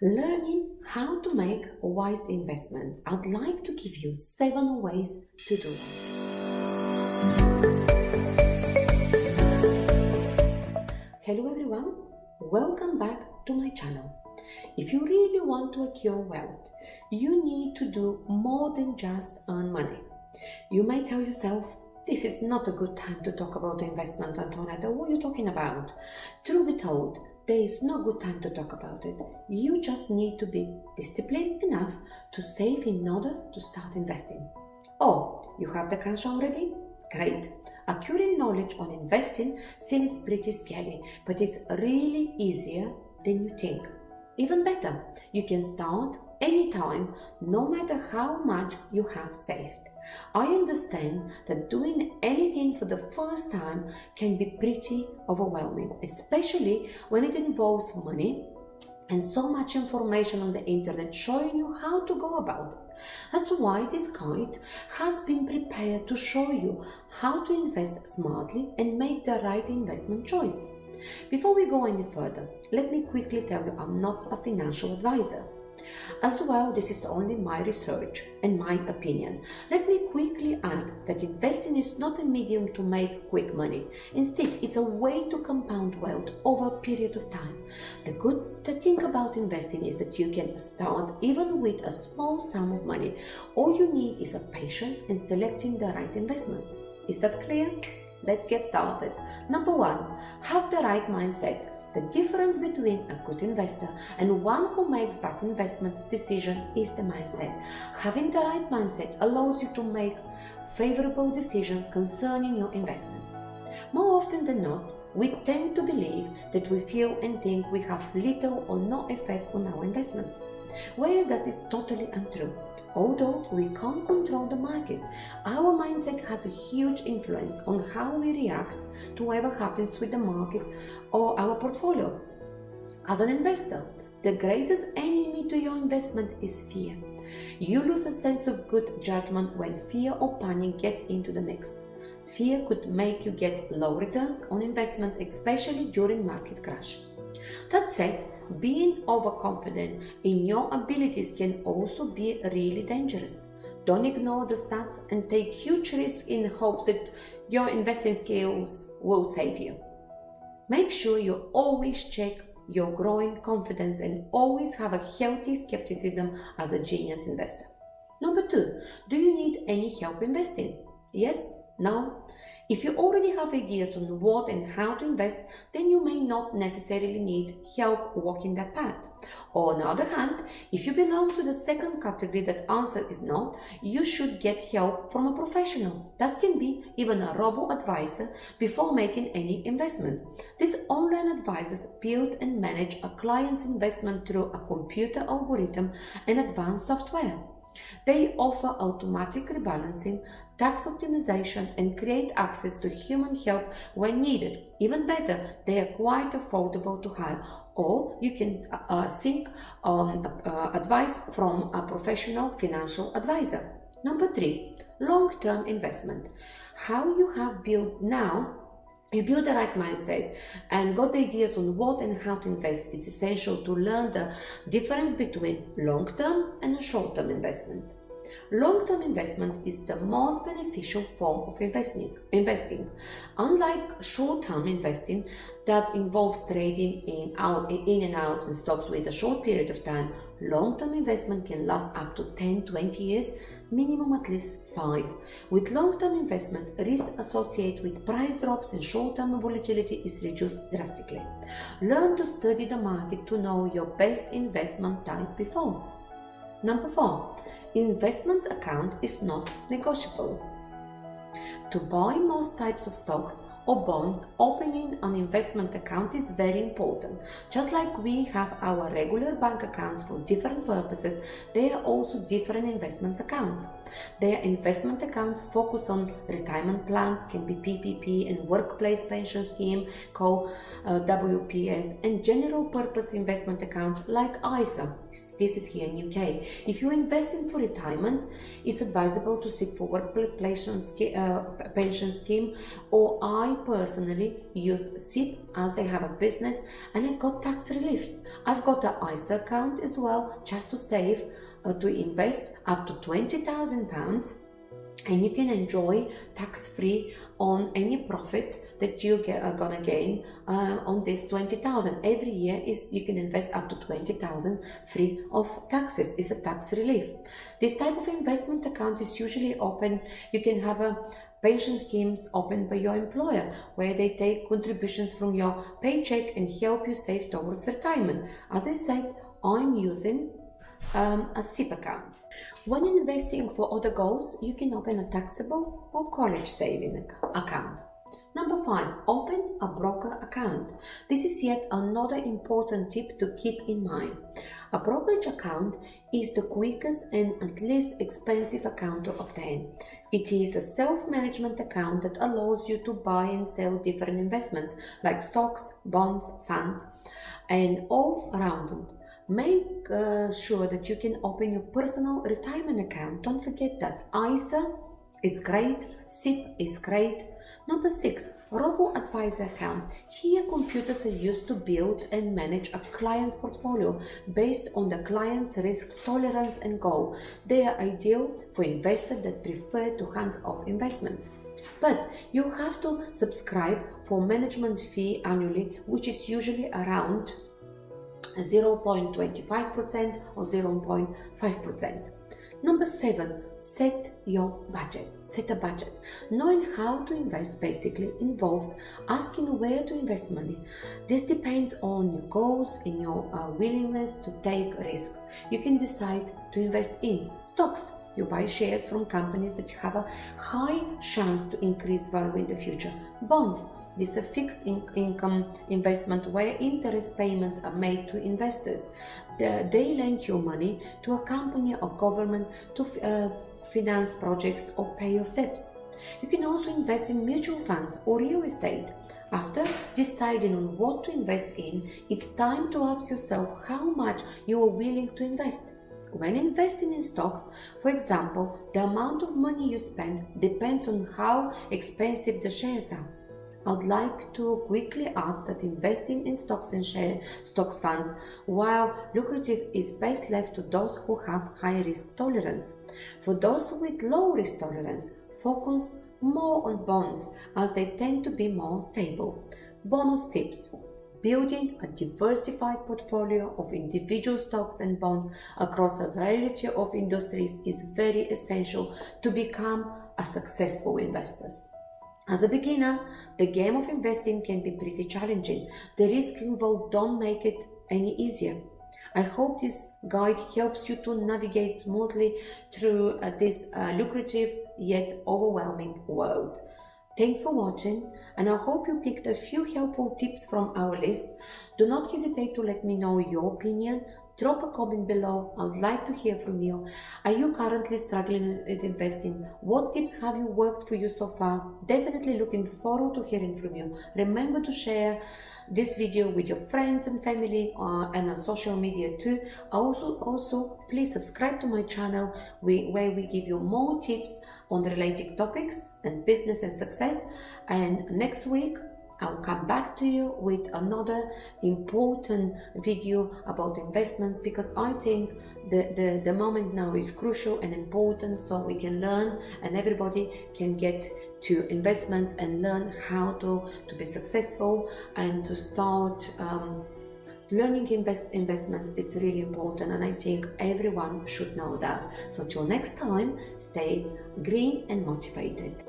Learning how to make wise investments. I'd like to give you 7 ways to do it. Hello everyone, welcome back to my channel. If you really want to acquire wealth, you need to do more than just earn money. You may tell yourself, this is not a good time to talk about investment, Antonetta. What are you talking about? Truth be told, there is no good time to talk about it. You just need to be disciplined enough to save in order to start investing. Oh, you have the cash already? Great. Acquiring knowledge on investing seems pretty scary, but it's really easier than you think. Even better, you can start anytime, no matter how much you have saved. I understand that doing anything for the first time can be pretty overwhelming, especially when it involves money and so much information on the internet showing you how to go about it. That's why this guide has been prepared to show you how to invest smartly and make the right investment choice. Before we go any further, let me quickly tell you I'm not a financial advisor. As well, this is only my research and my opinion. Let me quickly add that investing is not a medium to make quick money. Instead, it's a way to compound wealth over a period of time. The good thing about investing is that you can start even with a small sum of money. All you need is a patience in selecting the right investment. Is that clear? Let's get started. Number 1, have the right mindset. The difference between a good investor and one who makes bad investment decision is the mindset. Having the right mindset allows you to make favorable decisions concerning your investments. More often than not, we tend to believe that we feel and think we have little or no effect on our investments, whereas that is totally untrue. Although we can't control the market, our mindset has a huge influence on how we react to whatever happens with the market or our portfolio. As an investor, the greatest enemy to your investment is fear. You lose a sense of good judgment when fear or panic gets into the mix. Fear could make you get low returns on investment, especially during market crash. That said, being overconfident in your abilities can also be really dangerous. Don't ignore the stats and take huge risks in hopes that your investing skills will save you. Make sure you always check your growing confidence and always have a healthy skepticism as a genius investor. Number 2, do you need any help investing? Yes? No? If you already have ideas on what and how to invest, then you may not necessarily need help walking that path. Or on the other hand, if you belong to the second category that answer is no, you should get help from a professional. That can be even a robo-advisor before making any investment. These online advisors build and manage a client's investment through a computer algorithm and advanced software. They offer automatic rebalancing, tax optimization, and create access to human help when needed. Even better, they are quite affordable to hire, or you can seek advice from a professional financial advisor. Number 3, long-term investment. How you have built now. You build the right mindset and got the ideas on what and how to invest. It's essential to learn the difference between long-term and short-term investment. Long-term investment is the most beneficial form of investing. Unlike short-term investing that involves trading in and out in stocks with a short period of time, long-term investment can last up to 10-20 years, minimum at least 5. With long-term investment, risk associated with price drops and short-term volatility is reduced drastically. Learn to study the market to know your best investment type before. Number 4, investment account is not negotiable. To buy most types of stocks or bonds, opening an investment account is very important. Just like we have our regular bank accounts for different purposes, there are also different investment accounts. Their investment accounts focus on retirement plans, can be PPP, and workplace pension scheme called WPS, and general purpose investment accounts like ISA. This is here in UK. If you're investing for retirement, it's advisable to seek for workplace pension scheme or I personally use SIP as I have a business and I've got tax relief. I've got an ISA account as well, just to save, to invest up to £20,000, and you can enjoy tax-free on any profit that you are gonna gain on this 20,000. Every year you can invest up to 20,000 free of taxes. It's a tax relief. This type of investment account is usually open. You can have a pension schemes opened by your employer, where they take contributions from your paycheck and help you save towards retirement. As I said, I'm using a SIP account. When investing for other goals, you can open a taxable or college saving account. Number 5, open a broker account. This is yet another important tip to keep in mind. A brokerage account is the quickest and at least expensive account to obtain. It is a self-management account that allows you to buy and sell different investments like stocks, bonds, funds, and all around them. Make sure that you can open your personal retirement account. Don't forget that. ISA is great, SIP is great. Number 6, robo-advisor account. Here computers are used to build and manage a client's portfolio based on the client's risk tolerance and goal. They are ideal for investors that prefer to hands-off investments. But you have to subscribe for management fee annually, which is usually around 0.25% or 0.5%. Number 7, set your budget. Set a budget. Knowing how to invest basically involves asking where to invest money. This depends on your goals and your willingness to take risks. You can decide to invest in stocks. You buy shares from companies that have a high chance to increase value in the future. Bonds. This is a fixed income investment where interest payments are made to investors. They lend your money to a company or government to finance projects or pay off debts. You can also invest in mutual funds or real estate. After deciding on what to invest in, it's time to ask yourself how much you are willing to invest. When investing in stocks, for example, the amount of money you spend depends on how expensive the shares are. I'd like to quickly add that investing in stocks and stocks funds, while lucrative, is best left to those who have high risk tolerance. For those with low risk tolerance, focus more on bonds as they tend to be more stable. Bonus tips. Building a diversified portfolio of individual stocks and bonds across a variety of industries is very essential to become a successful investor. As a beginner, the game of investing can be pretty challenging. The risks involved don't make it any easier. I hope this guide helps you to navigate smoothly through this lucrative yet overwhelming world. Thanks for watching, and I hope you picked a few helpful tips from our list. Do not hesitate to let me know your opinion. Drop a comment below. I would like to hear from you. Are you currently struggling with investing? What tips have you worked for you so far? Definitely looking forward to hearing from you. Remember to share this video with your friends and family and on social media too. Also, please subscribe to my channel where we give you more tips on the related topics and business and success. And next week, I'll come back to you with another important video about investments, because I think the moment now is crucial and important, so we can learn and everybody can get to investments and learn how to be successful and to start learning investments. It's really important, and I think everyone should know that. So till next time, stay green and motivated.